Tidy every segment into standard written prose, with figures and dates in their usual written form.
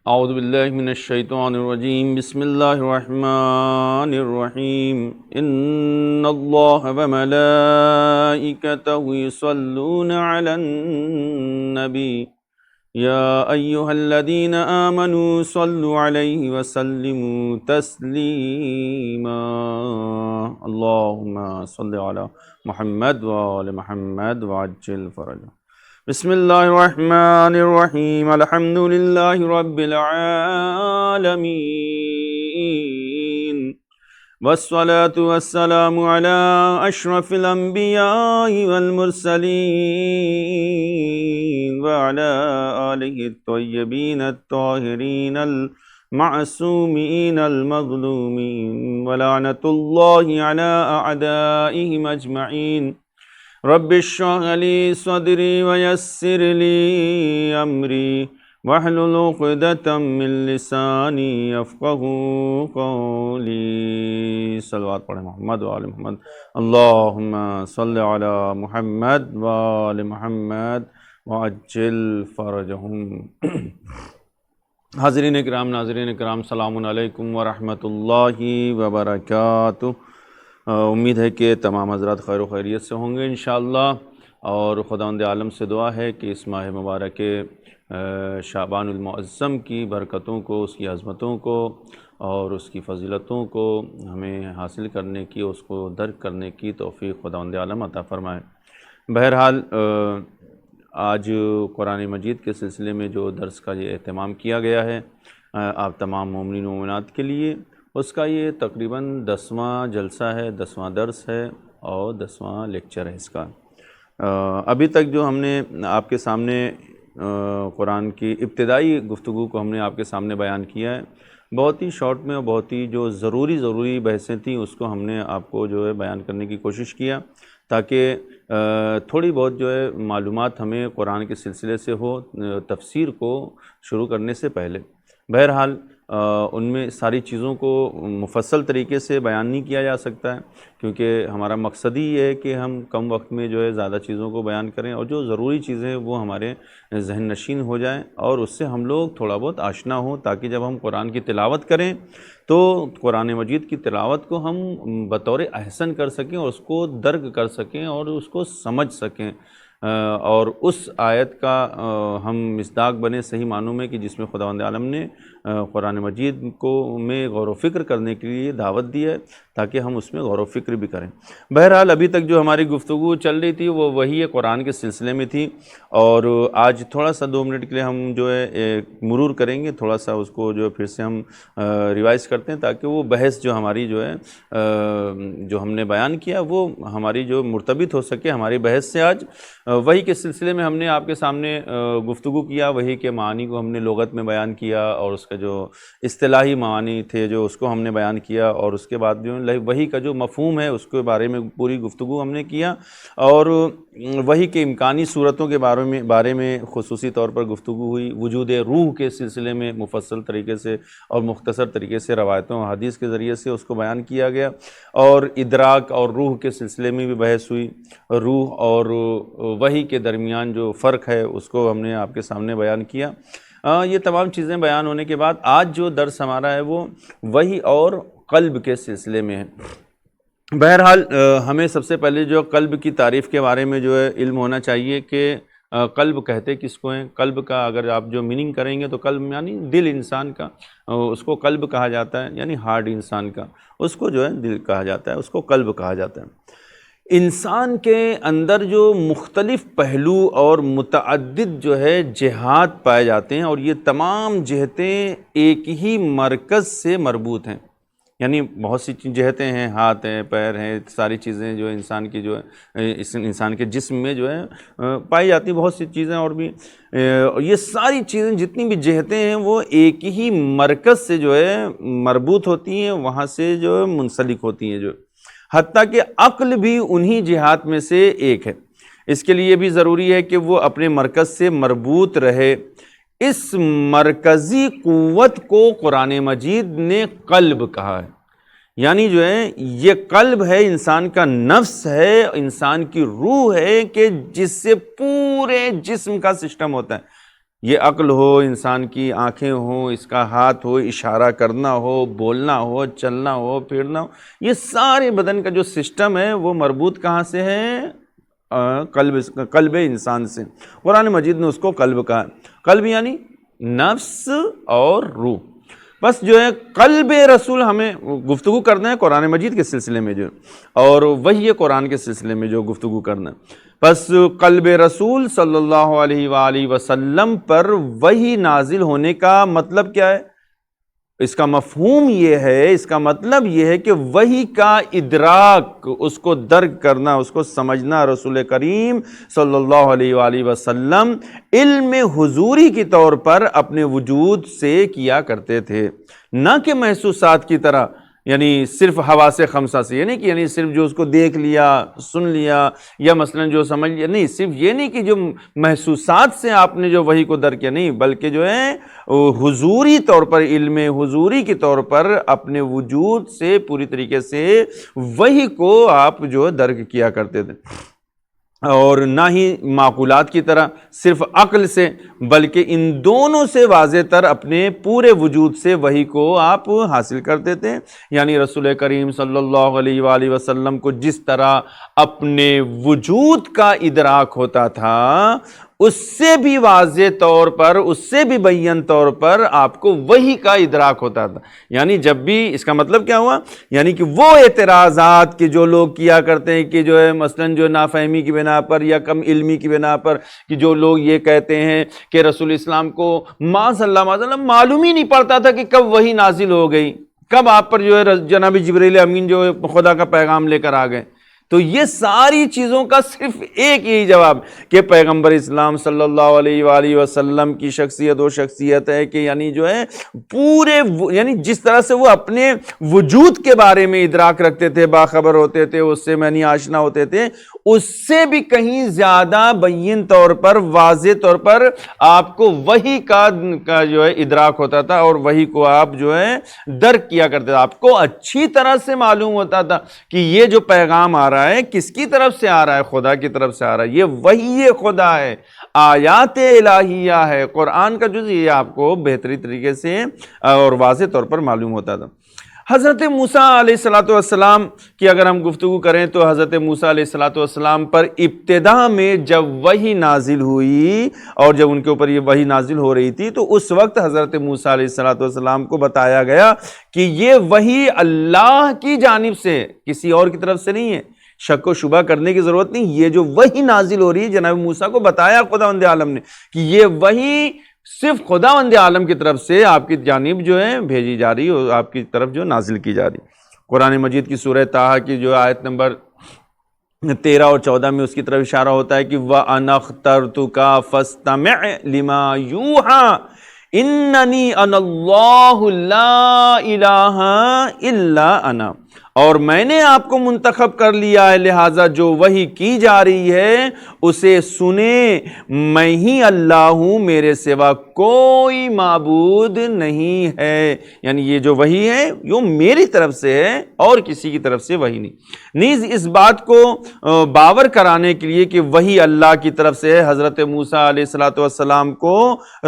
اعوذ باللہ من الشیطان الرجیم بسم اللہ الرحمن الرحیم ان اللہ وملائکتہ یصلون علی النبی یا ایہا الذین آمنوا صلوا علیہ وسلموا تسلیما اللہم صل علی محمد وآل محمد وعجل فرجہ۔ بسم اللہ الرحمن الرحیم الحمد للہ رب العالمین والصلاة والسلام علی اشرف الانبیاء والمرسلین وعلی آلہ الطیبین الطاہرین المعصومین المظلومین ولعنۃ اللہ علی اعدائہم اجمعین۔ رب اشرح لی صدری ویسر لی امری واحلل عقدۃ من لسانی یفقہوا قولی۔ صلوات پڑھیں محمد وآل محمد۔ اللہم صل علی محمد وآل محمد وعجل فرجہم۔ حاضرین کرام، ناظرین کرام، سلام علیکم ورحمۃ اللہ وبرکاتہ۔ امید ہے کہ تمام حضرات خیر و خیریت سے ہوں گے انشاءاللہ، اور خداوند عالم سے دعا ہے کہ اس ماہ مبارک شعبان المعظم کی برکتوں کو، اس کی عظمتوں کو اور اس کی فضیلتوں کو ہمیں حاصل کرنے کی، اس کو درک کرنے کی توفیق خداوند عالم عطا فرمائے۔ بہرحال آج قرآن مجید کے سلسلے میں جو درس کا یہ اہتمام کیا گیا ہے آپ تمام مومنین و مومنات کے لیے، اس کا یہ تقریباً 10واں جلسہ ہے، 10واں درس ہے اور 10واں لیکچر ہے اس کا۔ ابھی تک جو ہم نے آپ کے سامنے قرآن کی ابتدائی گفتگو کو ہم نے آپ کے سامنے بیان کیا ہے، بہت ہی شارٹ میں اور بہت ہی جو ضروری بحثیں تھیں اس کو ہم نے آپ کو جو ہے بیان کرنے کی کوشش کیا، تاکہ تھوڑی بہت جو ہے معلومات ہمیں قرآن کے سلسلے سے ہو تفسیر کو شروع کرنے سے پہلے۔ بہرحال ان میں ساری چیزوں کو مفصل طریقے سے بیان نہیں کیا جا سکتا ہے، کیونکہ ہمارا مقصد ہی یہ ہے کہ ہم کم وقت میں جو ہے زیادہ چیزوں کو بیان کریں، اور جو ضروری چیزیں وہ ہمارے ذہن نشین ہو جائیں اور اس سے ہم لوگ تھوڑا بہت آشنا ہوں، تاکہ جب ہم قرآن کی تلاوت کریں تو قرآن مجید کی تلاوت کو ہم بطور احسن کر سکیں اور اس کو درک کر سکیں اور اس کو سمجھ سکیں، اور اس آیت کا ہم مصداق بنے صحیح معنوں میں، کہ جس میں خداوند عالم نے قرآن مجید کو میں غور و فکر کرنے کے لیے دعوت دی ہے، تاکہ ہم اس میں غور و فکر بھی کریں۔ بہرحال ابھی تک جو ہماری گفتگو چل رہی تھی وہ وہی قرآن کے سلسلے میں تھی، اور آج تھوڑا سا 2 منٹ کے لیے ہم جو ہے مرور کریں گے، تھوڑا سا اس کو جو پھر سے ہم ریوائز کرتے ہیں، تاکہ وہ بحث جو ہماری جو ہے جو ہم نے بیان کیا وہ ہماری جو مرتبط ہو سکے ہماری بحث سے۔ آج وحی کے سلسلے میں ہم نے آپ کے سامنے گفتگو کیا، وحی کے معانی کو ہم نے لغت میں بیان کیا، اور اس کا جو اصطلاحی معانی تھے جو اس کو ہم نے بیان کیا، اور اس کے بعد جو وحی کا جو مفہوم ہے اس کے بارے میں پوری گفتگو ہم نے کیا، اور وحی کے امکانی صورتوں کے بارے میں خصوصی طور پر گفتگو ہوئی۔ وجود روح کے سلسلے میں مفصل طریقے سے اور مختصر طریقے سے روایتوں و حدیث کے ذریعے سے اس کو بیان کیا گیا، اور ادراک اور روح کے سلسلے میں بھی بحث ہوئی۔ روح اور وحی کے درمیان جو فرق ہے اس کو ہم نے آپ کے سامنے بیان کیا۔ یہ تمام چیزیں بیان ہونے کے بعد آج جو درس ہمارا ہے وہ وحی اور قلب کے سلسلے میں ہے۔ بہرحال ہمیں سب سے پہلے جو قلب کی تعریف کے بارے میں جو ہے علم ہونا چاہیے کہ قلب کہتے کس کو ہیں۔ قلب کا اگر آپ جو میننگ کریں گے تو قلب یعنی دل انسان کا، اس کو قلب کہا جاتا ہے، یعنی ہارٹ انسان کا، اس کو جو ہے دل کہا جاتا ہے، اس کو قلب کہا جاتا ہے۔ انسان کے اندر جو مختلف پہلو اور متعدد جو ہے جہات پائے جاتے ہیں، اور یہ تمام جہتیں ایک ہی مرکز سے مربوط ہیں، یعنی بہت سی جہتیں ہیں، ہاتھ ہیں، پیر ہیں، ساری چیزیں جو انسان کی جو ہے انسان کے جسم میں جو ہے پائی جاتی ہیں، بہت سی چیزیں، اور بھی یہ ساری چیزیں جتنی بھی جہتیں ہیں وہ ایک ہی مرکز سے جو ہے مربوط ہوتی ہیں، وہاں سے جو منسلک ہوتی ہیں، جو حتیٰ کہ عقل بھی انہی جہات میں سے ایک ہے۔ اس کے لیے بھی ضروری ہے کہ وہ اپنے مرکز سے مربوط رہے۔ اس مرکزی قوت کو قرآن مجید نے قلب کہا ہے، یعنی جو ہے یہ قلب ہے، انسان کا نفس ہے، انسان کی روح ہے، کہ جس سے پورے جسم کا سسٹم ہوتا ہے۔ یہ عقل ہو، انسان کی آنکھیں ہوں، اس کا ہاتھ ہو، اشارہ کرنا ہو، بولنا ہو، چلنا ہو، پھرنا ہو، یہ سارے بدن کا جو سسٹم ہے وہ مربوط کہاں سے ہے؟ قلب انسان سے۔ قرآن مجید نے اس کو قلب کہا۔ قلب یعنی نفس اور روح۔ بس جو ہے قلب رسول ہمیں گفتگو کرنا ہے قرآن مجید کے سلسلے میں جو، اور وحی قرآن کے سلسلے میں جو گفتگو کرنا ہے۔ بس قلب رسول صلی اللہ علیہ وآلہ وسلم پر وحی نازل ہونے کا مطلب کیا ہے؟ اس کا مفہوم یہ ہے، اس کا مطلب یہ ہے کہ وحی کا ادراک، اس کو درک کرنا، اس کو سمجھنا رسول کریم صلی اللہ علیہ وآلہ وسلم علم حضوری کے طور پر اپنے وجود سے کیا کرتے تھے، نہ کہ محسوسات کی طرح، یعنی صرف حواس خمسہ سے، یعنی کہ صرف جو اس کو دیکھ لیا، سن لیا، یا مثلا جو سمجھ لیا، نہیں، صرف یہ نہیں کہ جو محسوسات سے آپ نے جو وحی کو درک کیا، نہیں، بلکہ جو ہے حضوری طور پر، علم حضوری کے طور پر اپنے وجود سے پوری طریقے سے وحی کو آپ جو درک کیا کرتے تھے، اور نہ ہی معقولات کی طرح صرف عقل سے، بلکہ ان دونوں سے واضح تر اپنے پورے وجود سے وحی کو آپ حاصل کرتے تھے۔ یعنی رسول کریم صلی اللہ علیہ وآلہ وسلم کو جس طرح اپنے وجود کا ادراک ہوتا تھا، اس سے بھی واضح طور پر، اس سے بھی بیان طور پر آپ کو وحی کا ادراک ہوتا تھا۔ یعنی جب بھی، اس کا مطلب کیا ہوا؟ یعنی کہ وہ اعتراضات کہ جو لوگ کیا کرتے ہیں کہ جو ہے مثلاً جو نافہمی کی بنا پر یا کم علمی کی بنا پر، کہ جو لوگ یہ کہتے ہیں کہ رسول اسلام کو معاذ اللہ معلوم ہی نہیں پڑتا تھا کہ کب وحی نازل ہو گئی، کب آپ پر جو ہے جناب جبریل امین جو ہے خدا کا پیغام لے کر آ گئے۔ تو یہ ساری چیزوں کا صرف ایک یہی جواب کہ پیغمبر اسلام صلی اللہ علیہ وآلہ وسلم کی شخصیت وہ شخصیت ہے کہ یعنی جو ہے پورے، یعنی جس طرح سے وہ اپنے وجود کے بارے میں ادراک رکھتے تھے، باخبر ہوتے تھے، اس سے معنی آشنا ہوتے تھے، اس سے بھی کہیں زیادہ بین طور پر، واضح طور پر آپ کو وحی کا جو ہے ادراک ہوتا تھا، اور وحی کو آپ جو ہے درک کیا کرتے تھے۔ آپ کو اچھی طرح سے معلوم ہوتا تھا کہ یہ جو پیغام آ رہا ہے کس کی طرف سے آ رہا ہے؟ خدا کی طرف سے آ رہا ہے، یہ وحی خدا ہے، آیات الہیہ ہے، قرآن کا جز، یہ آپ کو بہتری طریقے سے اور واضح طور پر معلوم ہوتا تھا۔ حضرت موسیٰ علیہ السلام کی اگر ہم گفتگو کریں تو حضرت موسیٰ علیہ السلام پر ابتدا میں جب وحی نازل ہوئی، اور جب ان کے اوپر یہ وحی نازل ہو رہی تھی، تو اس وقت حضرت موسیٰ علیہ السلام کو بتایا گیا کہ یہ وحی اللہ کی جانب سے، کسی اور کی طرف سے نہیں ہے۔ شک و شبہ کرنے کی ضرورت نہیں، یہ جو وحی نازل ہو رہی ہے، جناب موسیٰ کو بتایا خداوند عالم نے کہ یہ وحی صرف خداوند عالم کی طرف سے آپ کی جانب جو ہے بھیجی جا رہی اور آپ کی طرف جو نازل کی جا رہی۔ قرآن مجید کی سورہ طٰہٰ کی جو آیت نمبر 13 اور 14 میں اس کی طرف اشارہ ہوتا ہے کہ وَأَنَا اخْتَرْتُكَ فَاسْتَمِعْ لِمَا يُوحَىٰ اِنَّنِي أَنَا اللَّهُ لَا إِلَٰهَ إِلَّا أَنَا، اور میں نے آپ کو منتخب کر لیا ہے، لہٰذا جو وحی کی جا رہی ہے اسے سنیں، میں ہی اللہ ہوں، میرے سوا کوئی معبود نہیں ہے۔ یعنی یہ جو وحی ہے یہ میری طرف سے ہے اور کسی کی طرف سے وحی نہیں۔ نیز اس بات کو باور کرانے کے لیے کہ وحی اللہ کی طرف سے ہے، حضرت موسیٰ علیہ السلام کو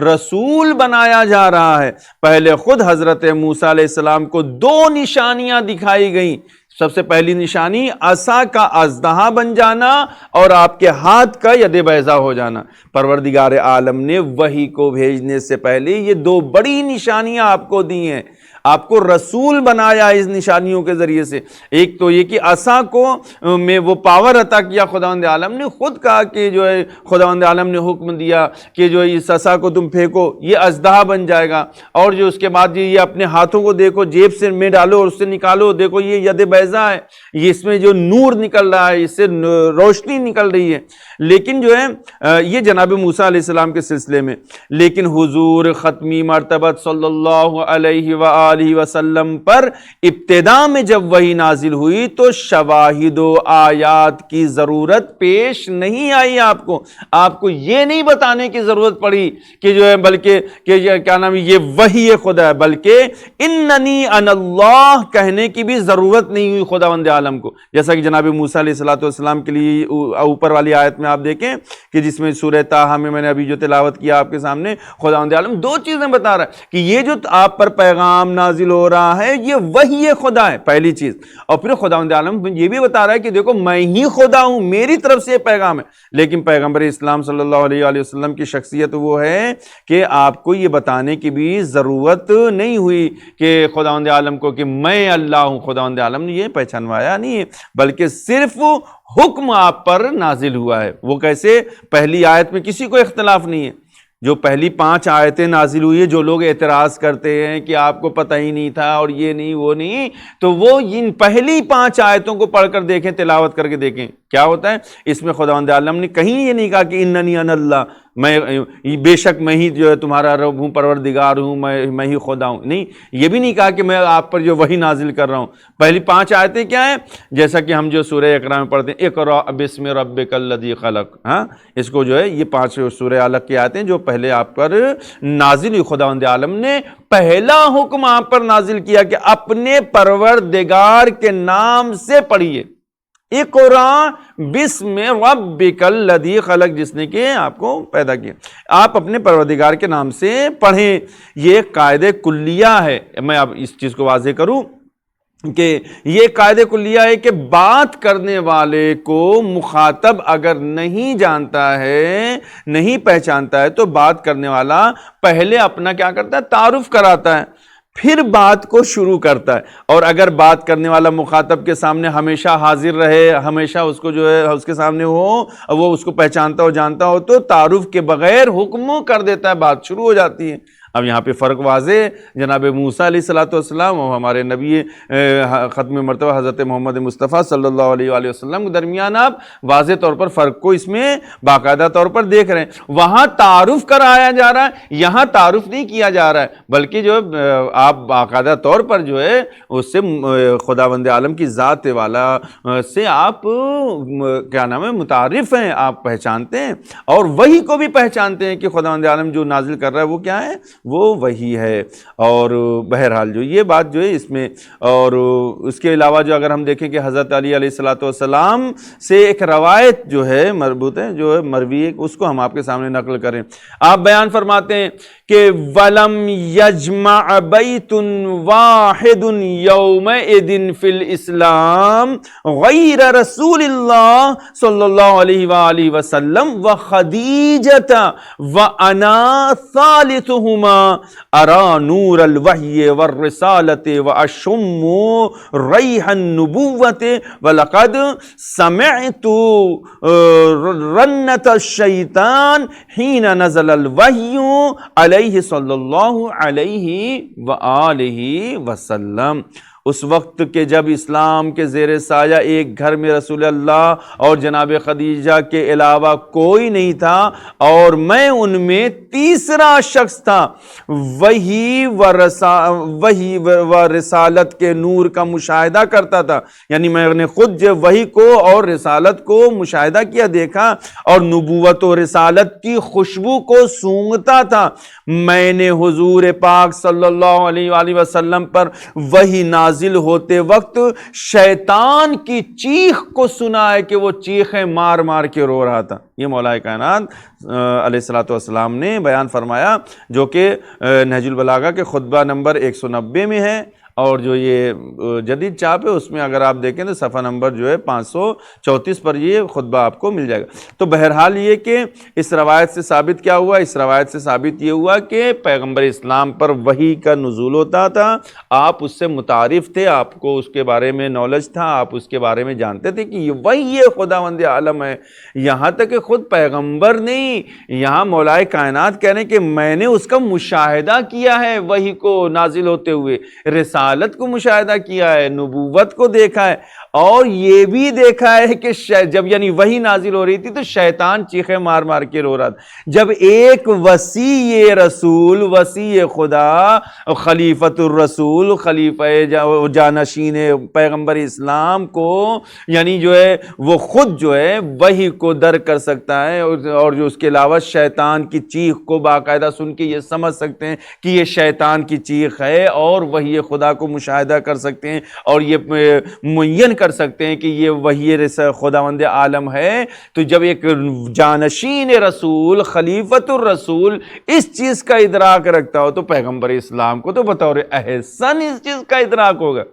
رسول بنایا جا رہا ہے۔ پہلے خود حضرت موسیٰ علیہ السلام کو 2 نشانیاں دکھائی گئیں۔ سب سے پہلی نشانی عصا کا اژدہا بن جانا اور آپ کے ہاتھ کا ید بیضا ہو جانا۔ پروردگار عالم نے وحی کو بھیجنے سے پہلے یہ 2 بڑی نشانیاں آپ کو دی ہیں، آپ کو رسول بنایا اس نشانیوں کے ذریعے سے۔ ایک تو یہ کہ عصا کو میں وہ پاور عطا کیا، خداوند عالم نے خود کہا کہ جو ہے خداوند عالم نے حکم دیا کہ جو اس عصا کو تم پھینکو، یہ اژدہا بن جائے گا، اور جو اس کے بعد یہ اپنے ہاتھوں کو دیکھو، جیب سے میں ڈالو اور اس سے نکالو، دیکھو یہ ید بیضا ہے، یہ اس میں جو نور نکل رہا ہے، اس سے روشنی نکل رہی ہے۔ لیکن جو ہے یہ جناب موسیٰ علیہ السلام کے سلسلے میں، لیکن حضور ختمی مرتبت صلی اللہ علیہ وآلہ وآلہ وسلم پر ابتدا میں جب وحی نازل ہوئی تو شواہد و آیات کی ضرورت پیش نہیں آئی، آپ کو یہ نہیں بتانے کی ضرورت پڑی کہ جو ہے بلکہ کہ کیا نام یہ وحی خدا ہے، بلکہ اننی انا اللہ کہنے کی بھی ضرورت نہیں ہوئی خداوند عالم کو، جیسا کہ جناب موسیٰ علیہ السلام کے لیے اوپر والی آیت میں آپ دیکھیں کہ جس میں سورہ طٰہٰ میں نے ابھی جو تلاوت کیا آپ کے سامنے، خداوند عالم دو چیزیں بتا رہا ہے کہ یہ جو آپ پر پیغام نازل ہو رہا ہے یہ وحی خدا ہے، پہلی چیز، اور پھر خداوند عالم یہ بھی بتا رہا ہے کہ دیکھو میں ہی خدا ہوں، میری طرف سے یہ پیغام ہے۔ لیکن پیغمبر اسلام صلی اللہ علیہ وآلہ وسلم کی شخصیت وہ ہے کہ آپ کو یہ بتانے کی بھی ضرورت نہیں ہوئی کہ خداوند عالم کو کہ میں اللہ ہوں، خداوند عالم نے یہ پہچانوایا نہیں ہے، بلکہ صرف حکم آپ پر نازل ہوا ہے۔ وہ کیسے؟ پہلی آیت میں کسی کو اختلاف نہیں ہے، جو پہلی 5 آیتیں نازل ہوئی ہے، جو لوگ اعتراض کرتے ہیں کہ آپ کو پتہ ہی نہیں تھا اور یہ نہیں وہ نہیں، تو وہ ان پہلی 5 آیتوں کو پڑھ کر دیکھیں، تلاوت کر کے دیکھیں کیا ہوتا ہے۔ اس میں خداوند عالم نے کہیں یہ نہیں کہا کہ اننی انا اللہ، میں بے شک میں ہی جو ہے تمہارا رب ہوں، پروردگار ہوں، میں ہی خدا ہوں، نہیں، یہ بھی نہیں کہا کہ میں آپ پر جو وحی نازل کر رہا ہوں۔ پہلی 5 آیتیں کیا ہیں؟ جیسا کہ ہم جو سورہ اقرا میں پڑھتے ہیں، اقرأ بسم ربک الذی خلق، اس کو جو ہے یہ 5 سورہ علق کی آیتیں جو پہلے آپ پر نازل ہوئی، خداوند عالم نے پہلا حکم آپ پر نازل کیا کہ اپنے پروردگار کے نام سے پڑھیے، اقرأ بسم ربک الذی خلق، جس نے کہ آپ کو پیدا کیا، آپ اپنے پروردگار کے نام سے پڑھیں۔ یہ قاعدہ کلیہ ہے۔ میں اب اس چیز کو واضح کروں کہ یہ قاعدہ کلیہ ہے کہ بات کرنے والے کو مخاطب اگر نہیں جانتا ہے، نہیں پہچانتا ہے، تو بات کرنے والا پہلے اپنا کیا کرتا ہے؟ تعارف کراتا ہے، پھر بات کو شروع کرتا ہے۔ اور اگر بات کرنے والا مخاطب کے سامنے ہمیشہ حاضر رہے، ہمیشہ اس کو جو ہے اس کے سامنے ہو، وہ اس کو پہچانتا ہو، جانتا ہو، تو تعارف کے بغیر حکم کر دیتا ہے، بات شروع ہو جاتی ہے۔ اب یہاں پہ فرق واضح، جناب موسیٰ علیہ السلام اور ہمارے نبی ختم مرتبہ حضرت محمد مصطفیٰ صلی اللہ علیہ وآلہ وسلم کے درمیان آپ واضح طور پر فرق کو اس میں باقاعدہ طور پر دیکھ رہے ہیں۔ وہاں تعارف کرایا جا رہا ہے، یہاں تعارف نہیں کیا جا رہا ہے، بلکہ جو آپ باقاعدہ طور پر جو ہے اس سے خداوند عالم کی ذات والا سے آپ کیا نام ہے متعارف ہیں، آپ پہچانتے ہیں، اور وہی کو بھی پہچانتے ہیں کہ خداوند عالم جو نازل کر رہا ہے وہ کیا ہے؟ وہ وہی ہے۔ اور بہرحال جو یہ بات جو ہے اس میں، اور اس کے علاوہ جو اگر ہم دیکھیں کہ حضرت علی علیہ السلام سے ایک روایت جو ہے مربوط ہے، جو ہے مروی ہے، اس کو ہم آپ کے سامنے نقل کریں۔ آپ بیان فرماتے ہیں کہ وَلَمْ يَجْمَعْ بَيْتٌ وَاحِدٌ يَوْمَئِذٍ فِي الْإِسْلَامِ غَيْرَ رَسُولِ اللَّهِ صلی اللہ علیہ وآلہ وسلم وَخَدِیجَةَ وَأَنَا ثَالِثُهُمَا أَرَى نُورَ الْوَحْيِ وَالرِّسَالَةِ وَأَشُمُّ رَيْحَ النُّبُوَّةِ وَلَقَدْ سَمِعْتُ رَنَّةَ الشَّيْطَانِ حِينَ نَزَلَ الْوَحْيُ علیہ صلی اللہ علیہ وآلہ وسلم۔ اس وقت کے جب اسلام کے زیر سایہ ایک گھر میں رسول اللہ اور جناب خدیجہ کے علاوہ کوئی نہیں تھا، اور میں ان میں تیسرا شخص تھا، وہی و رسالت کے نور کا مشاہدہ کرتا تھا، یعنی میں نے خود جو وحی کو اور رسالت کو مشاہدہ کیا، دیکھا، اور نبوت و رسالت کی خوشبو کو سونگھتا تھا۔ میں نے حضور پاک صلی اللہ علیہ وآلہ وسلم پر وحی نازل ہوتے وقت شیطان کی چیخ کو سنا ہے کہ وہ چیخیں مار مار کے رو رہا تھا۔ یہ مولا کائنات علیہ السلام نے بیان فرمایا، جو کہ نہج البلاغہ کے خطبہ نمبر 190 میں ہے، اور جو یہ جدید چاپ ہے اس میں اگر آپ دیکھیں تو صفحہ نمبر جو ہے 534 پر یہ خطبہ آپ کو مل جائے گا۔ تو بہرحال یہ کہ اس روایت سے ثابت کیا ہوا؟ اس روایت سے ثابت یہ ہوا کہ پیغمبر اسلام پر وحی کا نزول ہوتا تھا، آپ اس سے متعارف تھے، آپ کو اس کے بارے میں نالج تھا، آپ اس کے بارے میں جانتے تھے کہ یہ وہی خداوند عالم ہے۔ یہاں تک کہ خود پیغمبر نہیں، یہاں مولا کائنات کہہ رہے ہیں کہ میں نے اس کا مشاہدہ کیا ہے، وحی کو نازل ہوتے ہوئے رسالت کو مشاہدہ کیا ہے، نبوت کو دیکھا ہے، اور یہ بھی دیکھا ہے کہ جب یعنی وہی نازل ہو رہی تھی تو شیطان چیخیں مار مار کے رو رہا تھا۔ جب ایک وصی رسول، وصی خدا، خلیفۃ الرسول، خلیفہ جانشین پیغمبر اسلام کو یعنی جو ہے وہ خود جو ہے وحی کو درک کر سکتا ہے، اور جو اس کے علاوہ شیطان کی چیخ کو باقاعدہ سن کے یہ سمجھ سکتے ہیں کہ یہ شیطان کی چیخ ہے، اور وحی خدا کو مشاہدہ کر سکتے ہیں، اور یہ معین کر سکتے ہیں کہ یہ وحی خداوند عالم ہے۔ تو جب ایک جانشین رسول، خلیفۃ الرسول اس چیز کا ادراک رکھتا ہو تو پیغمبر اسلام کو تو بطور احسن اس چیز کا ادراک ہوگا۔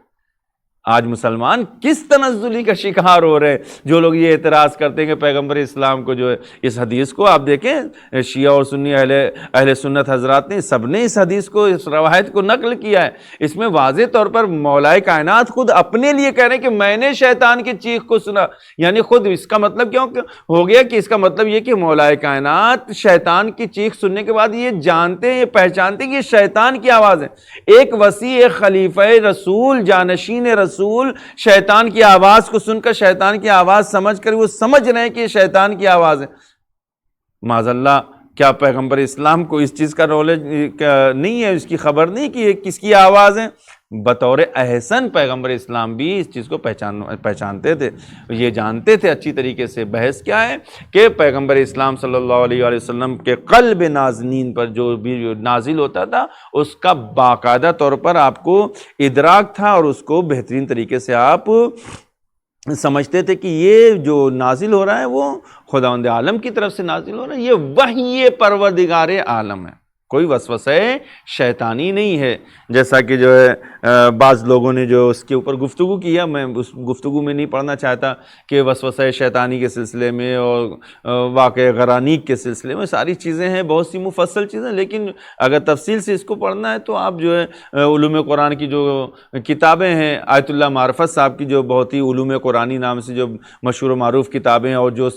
آج مسلمان کس تنزلی کا شکار ہو رہے ہیں، جو لوگ یہ اعتراض کرتے ہیں کہ پیغمبر اسلام کو جو ہے، اس حدیث کو آپ دیکھیں شیعہ اور سنی اہل سنت حضرات نے سب نے اس حدیث کو، اس روایت کو نقل کیا ہے۔ اس میں واضح طور پر مولا کائنات خود اپنے لیے کہہ رہے ہیں کہ میں نے شیطان کی چیخ کو سنا، یعنی خود اس کا مطلب کیوں ہو گیا کہ اس کا مطلب یہ کہ مولا کائنات شیطان کی چیخ سننے کے بعد یہ جانتے ہیں، یہ پہچانتے ہیں کہ یہ شیطان کی آواز ہے۔ ایک وصی، ایک خلیفہ رسول، جانشین رسول شیطان کی آواز کو سن کر، شیطان کی آواز سمجھ کر وہ سمجھ رہے ہیں کہ یہ شیطان کی آواز ہے۔ معاذ اللہ، کیا پیغمبر اسلام کو اس چیز کا نالج نہیں ہے، اس کی خبر نہیں کہ یہ کس کی آواز ہے؟ بطور احسن پیغمبر اسلام بھی اس چیز کو پہچانتے تھے، یہ جانتے تھے اچھی طریقے سے۔ بحث کیا ہے کہ پیغمبر اسلام صلی اللہ علیہ وسلم کے قلب نازنین پر جو بھی نازل ہوتا تھا اس کا باقاعدہ طور پر آپ کو ادراک تھا، اور اس کو بہترین طریقے سے آپ سمجھتے تھے کہ یہ جو نازل ہو رہا ہے وہ خداوند عالم کی طرف سے نازل ہو رہا ہے، یہ وحی پروردگار عالم ہے، کوئی وسوسہ شیطانی نہیں ہے۔ جیسا کہ جو ہے بعض لوگوں نے جو اس کے اوپر گفتگو کیا، میں اس گفتگو میں نہیں پڑھنا چاہتا کہ وسوسہ شیطانی کے سلسلے میں اور واقع غرانیق کے سلسلے میں ساری چیزیں ہیں، بہت سی مفصل چیزیں، لیکن اگر تفصیل سے اس کو پڑھنا ہے تو آپ جو ہے علوم قرآن کی جو کتابیں ہیں، آیت اللہ معرفت صاحب کی جو بہت ہی علوم قرآنی نام سے جو مشہور و معروف کتابیں، اور جو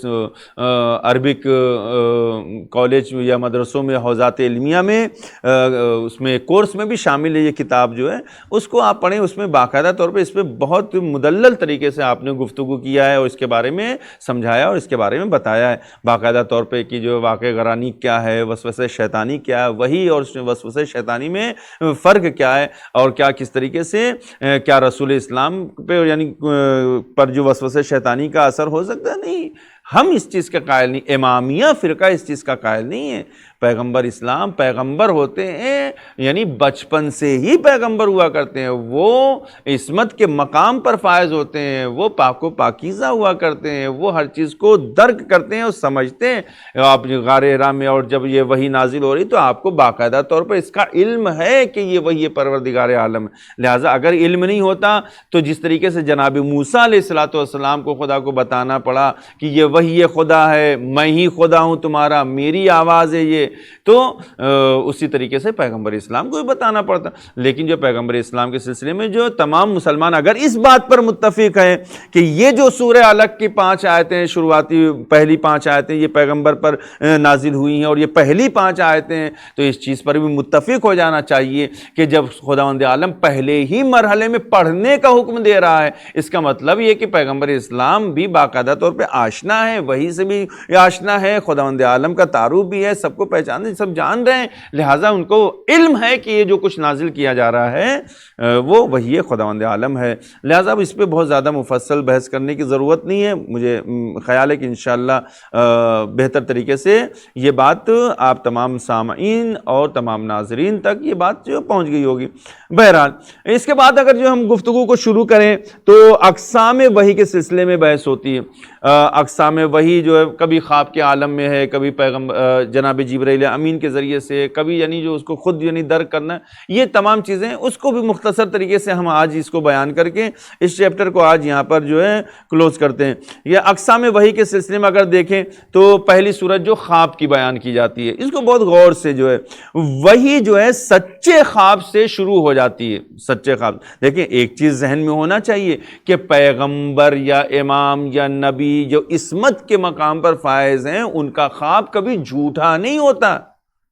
عربک کالج یا مدرسوں میں حوزات علمیہ میں اس میں کورس میں بھی شامل ہے یہ کتاب جو ہے، اس کو آپ پڑھیں۔ اس میں باقاعدہ طور پہ اس پہ بہت مدلل طریقے سے آپ نے گفتگو کیا ہے، اور اس کے بارے میں سمجھایا اور اس کے بارے میں بتایا ہے باقاعدہ طور پہ کہ جو واقع غرانیق کیا ہے، وسوسہ شیطانی کیا ہے، وہی اور وسوسہ شیطانی میں فرق کیا ہے، اور کیا کس طریقے سے کیا رسول اسلام پہ یعنی پر جو وسوسہ شیطانی کا اثر ہو سکتا ہے؟ نہیں، ہم اس چیز کا قائل نہیں، امامیہ فرقہ اس چیز کا قائل نہیں ہے۔ پیغمبر اسلام پیغمبر ہوتے ہیں، یعنی بچپن سے ہی پیغمبر ہوا کرتے ہیں، وہ عصمت کے مقام پر فائز ہوتے ہیں، وہ پاک و پاکیزہ ہوا کرتے ہیں، وہ ہر چیز کو درک کرتے ہیں اور سمجھتے ہیں۔ آپ غار حرا میں اور جب یہ وحی نازل ہو رہی تو آپ کو باقاعدہ طور پر اس کا علم ہے کہ یہ وحی پروردگار عالم ہے۔ لہٰذا اگر علم نہیں ہوتا تو جس طریقے سے جناب موسیٰ علیہ السلام کو خدا کو بتانا پڑا کہ یہ وحی خدا ہے، میں ہی خدا ہوں تمہارا، میری آواز ہے یہ، تو اسی طریقے سے پیغمبر اسلام کو بھی بتانا پڑتا۔ لیکن جو پیغمبر اسلام کے سلسلے میں جو تمام مسلمان اگر اس بات پر متفق ہیں کہ یہ جو سورہ علق کی 5 آیتیں شروعاتی پہلی 5 آیتیں یہ پیغمبر پر نازل ہوئی ہیں، اور یہ پہلی 5 آیتیں ہیں، تو اس چیز پر بھی متفق ہو جانا چاہیے کہ جب خداوند عالم پہلے ہی مرحلے میں پڑھنے کا حکم دے رہا ہے، اس کا مطلب یہ کہ پیغمبر اسلام بھی باقاعدہ طور پہ آشنا ہے، وحی سے بھی آشنا ہے، خداوند عالم کا تعارف بھی ہے، سب کو پہچانتے، سب جان رہے ہیں، لہٰذا ان کو علم ہے کہ یہ جو کچھ نازل کیا جا رہا ہے وہ وحی خداوند عالم ہے۔ لہٰذا اب اس پہ بہت زیادہ مفصل بحث کرنے کی ضرورت نہیں ہے، مجھے خیال ہے کہ انشاءاللہ بہتر طریقے سے یہ بات آپ تمام سامعین اور تمام ناظرین تک یہ بات جو پہنچ گئی ہوگی۔ بہرحال اس کے بعد اگر جو ہم گفتگو کو شروع کریں تو اقسام وحی کے سلسلے میں بحث ہوتی ہے۔ اقسام وحی جو ہے کبھی خواب کے عالم میں ہے، کبھی پیغمبر جناب جبرائیل امین کے ذریعے سے، کبھی یعنی جو اس کو خود یعنی درک کرنا، یہ تمام چیزیں اس کو بھی مختصر طریقے سے ہم آج اس کو بیان کر کے اس چیپٹر کو آج یہاں پر جو ہے کلوز کرتے ہیں۔ یہ اقسام وحی کے سلسلے میں اگر دیکھیں تو پہلی صورت جو خواب کی بیان کی جاتی ہے، اس کو بہت غور سے جو ہے وحی جو ہے سچے خواب سے شروع ہو جاتی ہے۔ سچے خواب، دیکھیں ایک چیز ذہن میں ہونا چاہیے کہ پیغمبر یا امام یا نبی جو عصمت کے مقام پر فائز ہیں، ان کا خواب کبھی جھوٹا نہیں ہوتا۔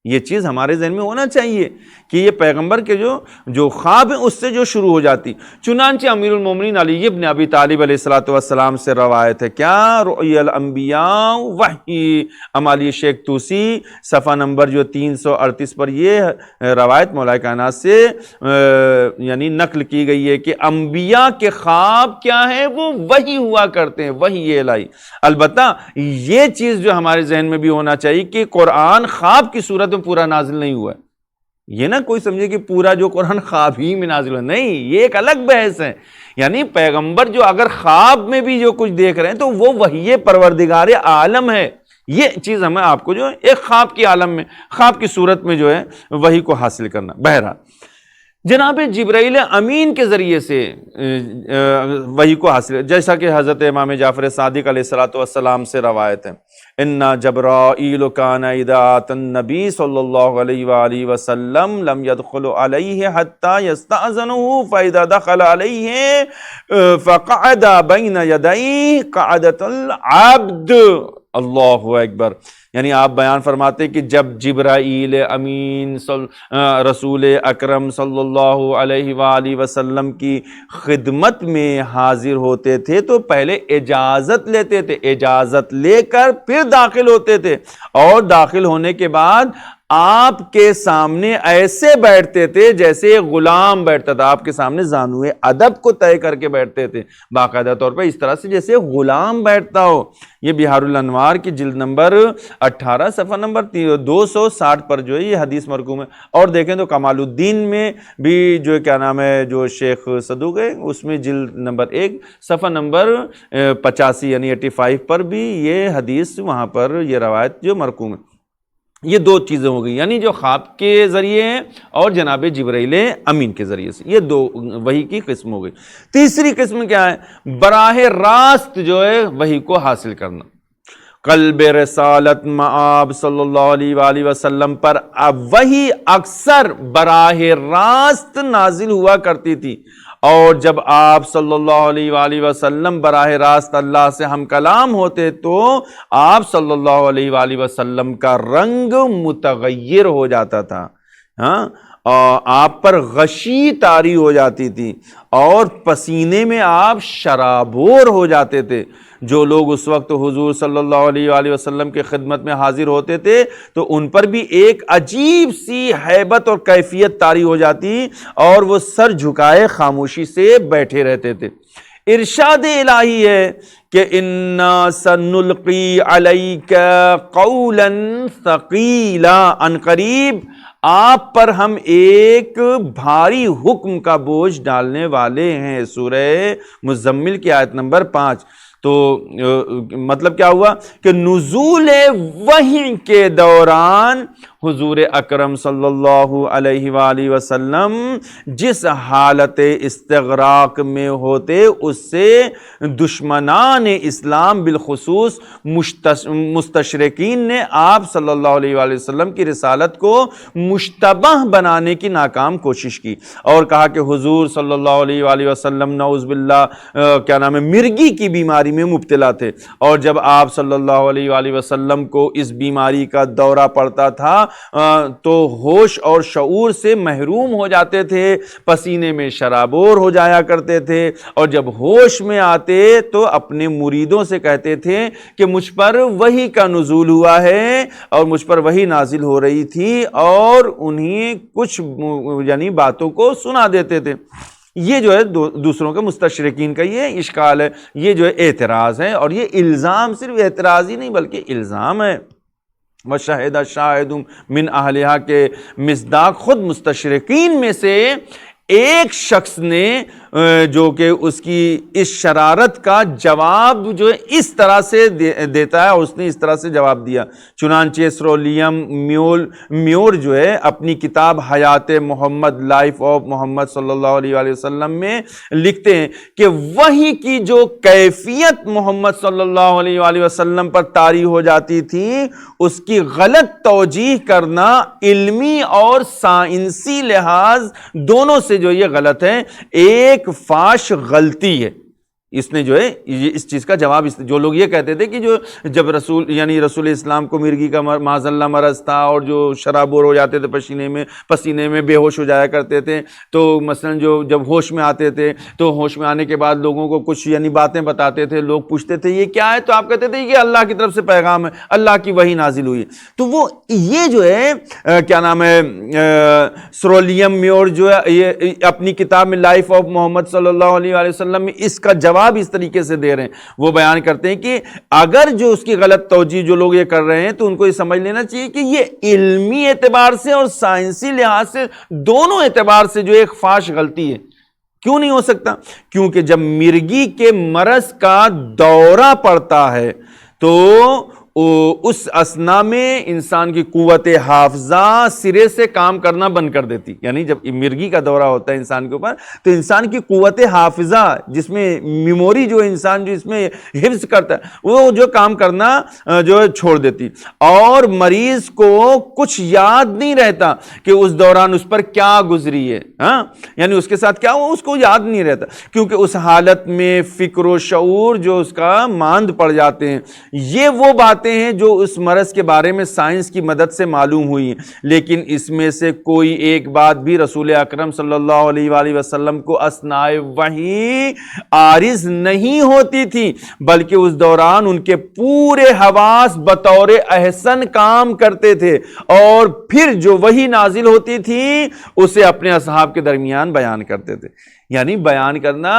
یہ چیز ہمارے ذہن میں ہونا چاہیے کہ یہ پیغمبر کے جو خواب ہیں اس سے جو شروع ہو جاتی. چنانچہ امیر المومنین علی ابن ابی طالب علیہ الصلوۃ والسلام سے روایت ہے. کیا رؤی الانبیاء وحی، امالی شیخ توسی صفحہ نمبر 338 پر یہ روایت مولا کائنات سے یعنی نقل کی گئی ہے کہ انبیاء کے خواب کیا ہے، وہ وحی ہوا کرتے ہیں، وحی الہی. البتہ یہ چیز جو ہمارے ذہن میں بھی ہونا چاہیے کہ قرآن خواب کی صورت میں پورا نازل نہیں ہوا ہے. یہ نہ کوئی سمجھے کہ پورا جو قرآن خواب ہی میں نازل ہوا، نہیں، یہ ایک الگ بحث ہے. یعنی پیغمبر جو اگر خواب میں بھی جو کچھ دیکھ رہے ہیں تو وہ وحی پروردگار عالم ہے. یہ چیز ہمیں آپ کو جو ہے ایک خواب کی عالم میں، خواب کی صورت میں جو ہے وحی کو حاصل کرنا. بہرحال جناب جبرائیل امین کے ذریعے سے وحی کو حاصل، جیسا کہ حضرت امام جعفر صادق علیہ الصلوۃ والسلام سے روایت ہے. ان جبرائیل کان اذا اتى النبی صلی اللہ علیہ وآلہ وسلم لم يدخل علیہ حتی یستأذنہ فاذا دخل علیہ فقعد بین یدیہ قعدۃ العبد. اللہ اکبر. یعنی آپ بیان فرماتے کہ جب جبرائیل امین رسول اکرم صلی اللہ علیہ وآلہ وسلم کی خدمت میں حاضر ہوتے تھے تو پہلے اجازت لیتے تھے، اجازت لے کر پھر داخل ہوتے تھے، اور داخل ہونے کے بعد آپ کے سامنے ایسے بیٹھتے تھے جیسے غلام بیٹھتا تھا. آپ کے سامنے زانوئے ادب کو طے کر کے بیٹھتے تھے باقاعدہ طور پر، اس طرح سے جیسے غلام بیٹھتا ہو. یہ بہار الانوار کی جلد نمبر 18 صفحہ نمبر 260 پر جو ہے یہ حدیث مرقوم ہے. اور دیکھیں تو کمال الدین میں بھی جو کیا نام ہے جو شیخ صدوق ہے اس میں جلد نمبر 1 صفحہ نمبر 85 یعنی 85 پر بھی یہ حدیث وہاں پر یہ روایت جو مرقوم ہے. یہ دو چیزیں ہو گئی، یعنی جو خواب کے ذریعے ہیں اور جناب جبرائیل امین کے ذریعے سے، یہ دو وحی کی قسم ہو گئی. تیسری قسم کیا ہے؟ براہ راست جو ہے وحی کو حاصل کرنا. قلب رسالت مآب صلی اللہ علیہ وآلہ وسلم پر وحی اکثر براہ راست نازل ہوا کرتی تھی، اور جب آپ صلی اللہ علیہ وآلہ وسلم براہ راست اللہ سے ہم کلام ہوتے تو آپ صلی اللہ علیہ وآلہ وسلم کا رنگ متغیر ہو جاتا تھا، اور آپ پر غشی طاری ہو جاتی تھی، اور پسینے میں آپ شرابور ہو جاتے تھے. جو لوگ اس وقت حضور صلی اللہ علیہ وآلہ وسلم کے خدمت میں حاضر ہوتے تھے تو ان پر بھی ایک عجیب سی ہیبت اور کیفیت طاری ہو جاتی، اور وہ سر جھکائے خاموشی سے بیٹھے رہتے تھے. ارشاد الہی ہے کہ اِنَّا سَنُلْقِي عَلَيْكَ قَوْلًا ثَقِيلًا، ان قریب آپ پر ہم ایک بھاری حکم کا بوجھ ڈالنے والے ہیں. سورہ مزمل کی آیت نمبر 5. تو مطلب کیا ہوا کہ نزول وحی کے دوران حضور اکرم صلی اللہ علیہ وآلہ وسلم جس حالت استغراق میں ہوتے اس سے دشمنان اسلام بالخصوص مستشرقین نے آپ صلی اللہ علیہ وآلہ وسلم کی رسالت کو مشتبہ بنانے کی ناکام کوشش کی، اور کہا کہ حضور صلی اللہ علیہ وآلہ وسلم نعوذ باللہ کیا نام ہے مرگی کی بیماری میں مبتلا تھے، اور جب آپ صلی اللہ علیہ وآلہ وسلم کو اس بیماری کا دورہ پڑتا تھا تو ہوش اور شعور سے محروم ہو جاتے تھے، پسینے میں شرابور ہو جایا کرتے تھے، اور جب ہوش میں آتے تو اپنے مریدوں سے کہتے تھے کہ مجھ پر وحی کا نزول ہوا ہے اور مجھ پر وحی نازل ہو رہی تھی، اور انہیں کچھ یعنی باتوں کو سنا دیتے تھے. یہ جو ہے دوسروں کے مستشرقین کا یہ اشکال ہے، یہ جو ہے اعتراض ہے، اور یہ الزام صرف اعتراض ہی نہیں بلکہ الزام ہے. وَشَهِدَ شَاهِدٌ مِّنْ أَهْلِهَا کے مصداق خود مستشرقین میں سے ایک شخص نے جو کہ اس کی اس شرارت کا جواب جو ہے اس طرح سے دیتا ہے، اور اس نے اس طرح سے جواب دیا. چنانچہ سرولیم میور جو ہے اپنی کتاب حیات محمد لائف آف محمد صلی اللہ علیہ وآلہ وسلم میں لکھتے ہیں کہ وحی کی جو کیفیت محمد صلی اللہ علیہ وآلہ وسلم پر طاری ہو جاتی تھی اس کی غلط توجیہ کرنا علمی اور سائنسی لحاظ دونوں سے جو یہ غلط ہے، ایک فاش غلطی ہے. اس نے جو ہے اس چیز کا جواب جو لوگ یہ کہتے تھے کہ جو جب رسول اسلام کو مرغی کا معاذ اللہ مرض تھا اور جو شرابور ہو جاتے تھے پسینے میں بے ہوش ہو جایا کرتے تھے، تو مثلا جب ہوش میں آتے تھے تو ہوش میں آنے کے بعد لوگوں کو کچھ باتیں بتاتے تھے، لوگ پوچھتے تھے یہ کیا ہے، تو آپ کہتے تھے یہ اللہ کی طرف سے پیغام ہے، اللہ کی وحی نازل ہوئی ہے۔ تو وہ یہ جو ہے کیا نام ہے سرولیم میور جو ہے یہ اپنی کتاب میں لائف آف محمد صلی اللہ علیہ وآلہ وسلم میں اس کا جواب اس طریقے سے دے رہے ہیں۔ وہ بیان کرتے ہیں کہ اگر جو اس کی غلط توجیہ جو لوگ یہ کر رہے ہیں تو ان کو یہ سمجھ لینا چاہیے کہ یہ علمی اعتبار سے اور سائنسی لحاظ سے دونوں اعتبار سے جو ایک فاش غلطی ہے۔ کیوں نہیں ہو سکتا؟ کیونکہ جب مرغی کے مرض کا دورہ پڑتا ہے تو اس اثنا میں انسان کی قوت حافظہ سرے سے کام کرنا بند کر دیتی، یعنی جب مرغی کا دورہ ہوتا ہے انسان کے اوپر تو انسان کی قوت حافظہ جس میں میموری جو انسان جو اس میں حفظ کرتا ہے وہ جو کام کرنا جو ہے چھوڑ دیتی، اور مریض کو کچھ یاد نہیں رہتا کہ اس دوران اس پر کیا گزری ہے، یعنی اس کے ساتھ کیا ہوا اس کو یاد نہیں رہتا، کیونکہ اس حالت میں فکر و شعور جو اس کا ماند پڑ جاتے ہیں۔ یہ وہ بات ہیں جو اس مرض کے بارے میں سائنس کی مدد سے معلوم ہوئی ہیں، لیکن اس میں سے کوئی ایک بات بھی رسول اکرم صلی اللہ علیہ وآلہ وسلم کو اثناء وحی عارض نہیں ہوتی تھی، بلکہ اس دوران ان کے پورے حواس بطور احسن کام کرتے تھے، اور پھر جو وحی نازل ہوتی تھی اسے اپنے اصحاب کے درمیان بیان کرتے تھے۔ یعنی بیان کرنا،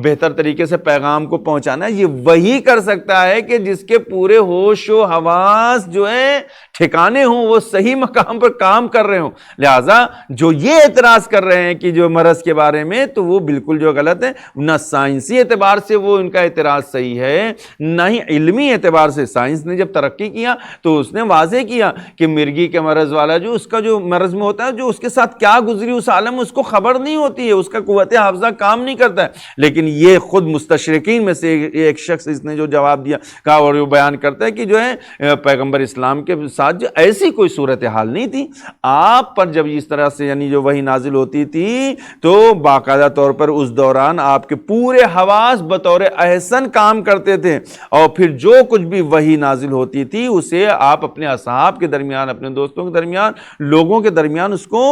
بہتر طریقے سے پیغام کو پہنچانا، یہ وہی کر سکتا ہے کہ جس کے پورے ہوش و حواس جو ہے ٹھکانے ہوں، وہ صحیح مقام پر کام کر رہے ہوں۔ لہٰذا جو یہ اعتراض کر رہے ہیں کہ جو مرض کے بارے میں، تو وہ بالکل جو غلط ہے، نہ سائنسی اعتبار سے وہ ان کا اعتراض صحیح ہے، نہ ہی علمی اعتبار سے۔ سائنس نے جب ترقی کیا تو اس نے واضح کیا کہ مرغی کے مرض والا جو اس کا جو مرض میں ہوتا ہے، جو اس کے ساتھ کیا گزری اس عالم میں اس کو خبر نہیں ہوتی ہے، اس کا قوت حافظہ کام نہیں کرتا ہے۔ لیکن یہ خود مستشرقین میں سے ایک شخص اس نے جو جواب دیا کہا، اور وہ بیان کرتا ہے کہ جو ہے پیغمبر اسلام کے ساتھ جو ایسی کوئی صورتحال نہیں تھی، آپ پر جب اس طرح سے یعنی جو وحی نازل ہوتی تھی تو باقاعدہ طور پر اس دوران آپ کے پورے حواس بطور احسن کام کرتے تھے، اور پھر جو کچھ بھی وحی نازل ہوتی تھی اسے آپ اپنے اصحاب کے درمیان، اپنے دوستوں کے درمیان، لوگوں کے درمیان اس کو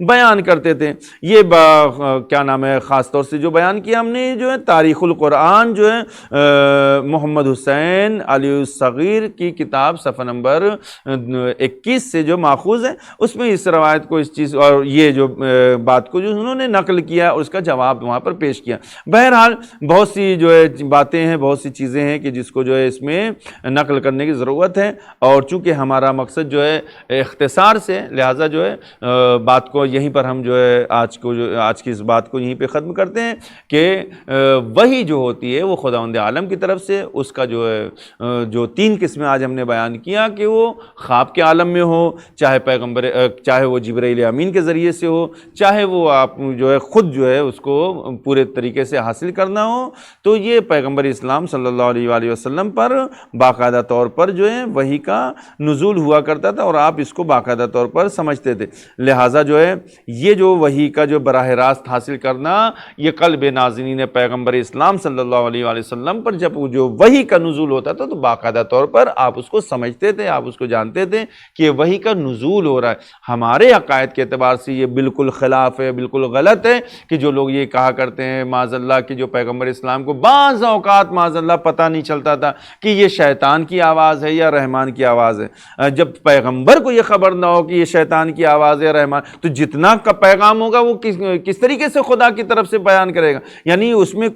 بیان کرتے تھے۔ یہ کیا نام ہے خاص طور سے جو بیان کیا ہم نے جو ہے تاریخ القرآن جو ہے محمد حسین علی الصغیر کی کتاب صفحہ نمبر 21 سے جو ماخوذ ہے، اس میں اس روایت کو، اس چیز اور یہ جو بات کو جو انہوں نے نقل کیا اور اس کا جواب وہاں پر پیش کیا۔ بہرحال بہت سی جو ہے باتیں ہیں، بہت سی چیزیں ہیں کہ جس کو جو ہے اس میں نقل کرنے کی ضرورت ہے، اور چونکہ ہمارا مقصد جو ہے اختصار سے، لہٰذا جو ہے بات کو یہیں پر ہم جو ہے آج کی اس بات کو یہیں پہ ختم کرتے ہیں کہ وحی جو ہوتی ہے وہ خداوند عالم کی طرف سے، اس کا جو ہے جو 3 قسمیں آج ہم نے بیان کیا کہ وہ خواب کے عالم میں ہو، چاہے وہ جبرائیل امین کے ذریعے سے ہو، چاہے وہ آپ جو ہے خود جو ہے اس کو پورے طریقے سے حاصل کرنا ہو، تو یہ پیغمبر اسلام صلی اللہ علیہ وآلہ وسلم پر باقاعدہ طور پر جو ہے وحی کا نزول ہوا کرتا تھا، اور آپ اس کو باقاعدہ طور پر سمجھتے تھے۔ لہٰذا جو ہے یہ جو وحی کا جو براہ راست حاصل کرنا، یہ قلب نازنین پیغمبر اسلام صلی اللہ علیہ وآلہ وسلم پر جب جو وحی کا نزول ہوتا تھا تو باقاعدہ طور پر آپ اس کو سمجھتے تھے، آپ اس کو جانتے تھے کہ یہ وحی کا نزول ہو رہا ہے۔ ہمارے عقائد کے اعتبار سے یہ بالکل خلاف ہے، بالکل غلط ہے کہ جو لوگ یہ کہا کرتے ہیں معاذ اللہ کہ جو پیغمبر اسلام کو بعض اوقات معاذ اللہ پتہ نہیں چلتا تھا کہ یہ شیطان کی آواز ہے یا رحمان کی آواز ہے۔ جب پیغمبر کو یہ خبر نہ ہو کہ یہ شیطان کی آواز ہے یا رحمان، تو جتنا کا پیغام ہوگا وہ کس طریقے سے خدا کی طرف سے بیان کرے گا؟ یعنی اس میں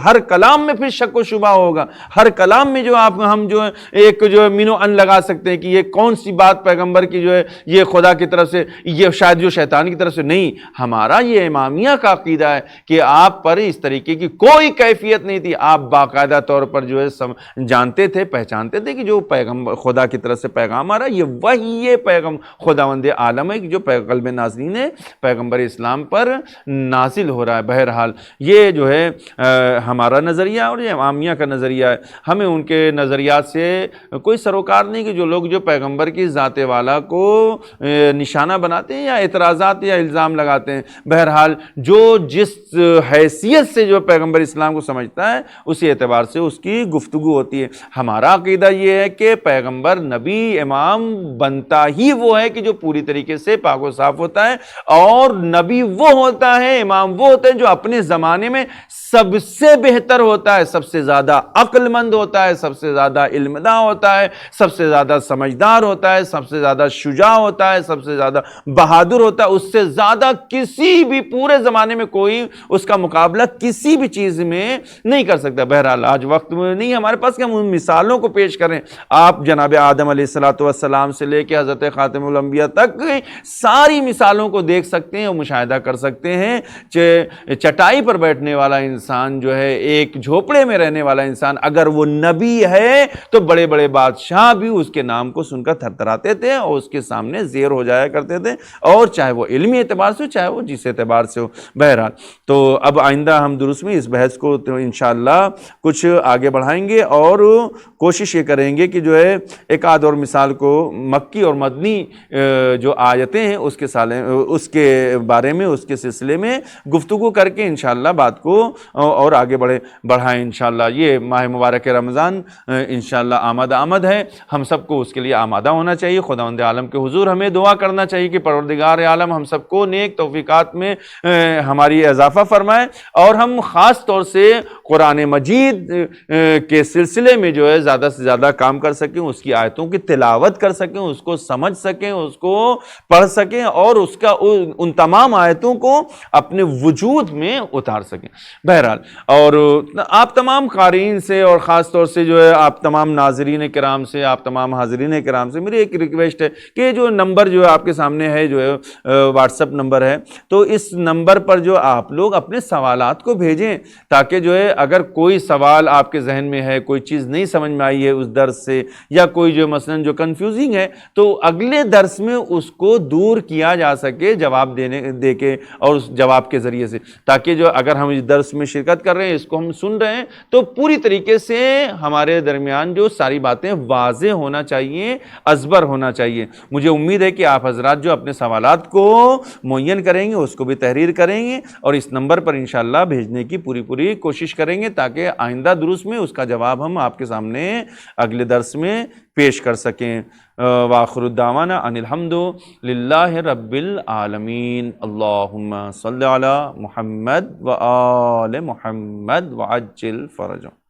ہر کلام میں پھر شک و شبہ ہوگا، ہر کلام میں جو ہم جو ایک جو مینو ان لگا سکتے ہیں کہ یہ کون سی بات پیغمبر کی جو ہے یہ خدا کی طرف سے، یہ شاید جو شیطان کی طرف سے نہیں۔ ہمارا یہ امامیہ کا عقیدہ ہے کہ آپ پر اس طریقے کی کوئی کیفیت نہیں تھی، آپ باقاعدہ طور پر جو ہے جانتے تھے، پہچانتے تھے کہ جو پیغمبر خدا کی طرف سے پیغام آ رہا ہے یہ وہی پیغام خداوند عالم ہے جو قلب نازنین ہے پیغمبر اسلام پر نازل ہو رہا ہے۔ بہرحال یہ جو ہے ہمارا نظریہ اور یہ امامیہ کا نظریہ ہے، ہمیں ان کے نظریات سے کوئی سروکار نہیں کہ جو لوگ جو پیغمبر کی ذات والا کو نشانہ بناتے ہیں یا اعتراضات یا الزام لگاتے ہیں۔ بہرحال جو جس حیثیت سے جو پیغمبر اسلام کو سمجھتا ہے اسی اعتبار سے اس کی گفتگو ہوتی ہے۔ ہمارا عقیدہ یہ ہے کہ پیغمبر نبی امام بنتا ہی وہ ہے کہ جو پوری طریقے سے پاک و صاف ہوتا ہے، اور نبی وہ ہوتا ہے، امام وہ ہوتا ہے جو اپنے زمانے میں سب سے بہتر ہوتا ہے، سب سے زیادہ عقل مند ہوتا ہے، سب سے زیادہ علمداں ہوتا ہے، سب سے زیادہ سمجھدار ہوتا ہے، سب سے زیادہ شجاع ہوتا ہے، سب سے زیادہ بہادر ہوتا ہے۔ اس سے زیادہ کسی بھی پورے زمانے میں کوئی اس کا مقابلہ کسی بھی چیز میں نہیں کر سکتا۔ بہرحال آج وقت میں نہیں ہمارے پاس کہ ہم ان مثالوں کو پیش کریں۔ آپ جناب آدم علیہ السلام سے لے کے حضرت خاتم الانبیاء تک ساری مثالوں کو دیکھ سکتے ہیں اور مشاہدہ کر سکتے ہیں۔ چٹائی پر بیٹھنے والا انسان جو ہے، ایک جھوپڑے میں رہنے والا انسان، اگر وہ نبی ہے تو بڑے بڑے بادشاہ بھی اس کے نام کو سن کر تھرتھراتے تھے اور اس کے سامنے زیر ہو جایا کرتے تھے، اور چاہے وہ علمی اعتبار سے ہو چاہے وہ جس اعتبار سے ہو۔ بہرحال تو اب آئندہ ہم درست میں اس بحث کو انشاءاللہ کچھ آگے بڑھائیں گے اور کوشش یہ کریں گے کہ جو ہے ایک آدھ اور مثال کو مکی اور مدنی جو آیتیں ہیں اس کے بارے میں، اس کے سلسلے میں گفتگو کر کے انشاءاللہ بات کو اور آگے بڑھائیں انشاءاللہ۔ یہ ماہ مبارک رمضان انشاءاللہ آمد ہے، ہم سب کو اس کے لیے آمادہ ہونا چاہیے۔ خداوند عالم کے حضور ہمیں دعا کرنا چاہیے کہ پروردگار عالم ہم سب کو نیک توفیقات میں ہماری اضافہ فرمائے، اور ہم خاص طور سے قرآن مجید کے سلسلے میں جو ہے زیادہ سے زیادہ کام کر سکیں، اس کی آیتوں کی تلاوت کر سکیں، اس کو سمجھ سکیں، اس کو پڑھ سکیں، اور ان تمام آیتوں کو اپنے وجود میں اتار سکیں۔ بہرحال اور آپ تمام قارئین سے اور خاص طور سے جو ہے آپ تمام ناظرین کرام سے، آپ تمام حاضرین کرام سے میری ایک ریکویسٹ ہے کہ جو نمبر جو آپ کے سامنے ہے، جو ہے واٹس ایپ نمبر ہے، تو اس نمبر پر جو آپ لوگ اپنے سوالات کو بھیجیں، تاکہ جو ہے اگر کوئی سوال آپ کے ذہن میں ہے، کوئی چیز نہیں سمجھ میں آئی ہے اس درس سے، یا کوئی جو مثلاً جو کنفیوزنگ ہے، تو اگلے درس میں اس کو دور کیا جا سکے جواب دے کے اور اس جواب کے ذریعے سے، تاکہ جو اگر ہم اس درس میں شرکت کر رہے ہیں، اس کو ہم سن رہے ہیں، تو پوری طریقے سے ہمارے درمیان جو ساری باتیں واضح ہونا چاہیے، ازبر ہونا چاہیے۔ مجھے امید ہے کہ آپ حضرات جو اپنے سوالات کو معین کریں گے، اس کو بھی تحریر کریں گے اور اس نمبر پر انشاءاللہ بھیجنے کی پوری کوشش کریں گے، تاکہ آئندہ دروس میں اس کا جواب ہم آپ کے سامنے اگلے درس میں پیش کر سکیں۔ وآخر الدعوانا ان الحمد للہ رب العالمین۔ اللہم صلی علی محمد وآل محمد وعجل فرجہ۔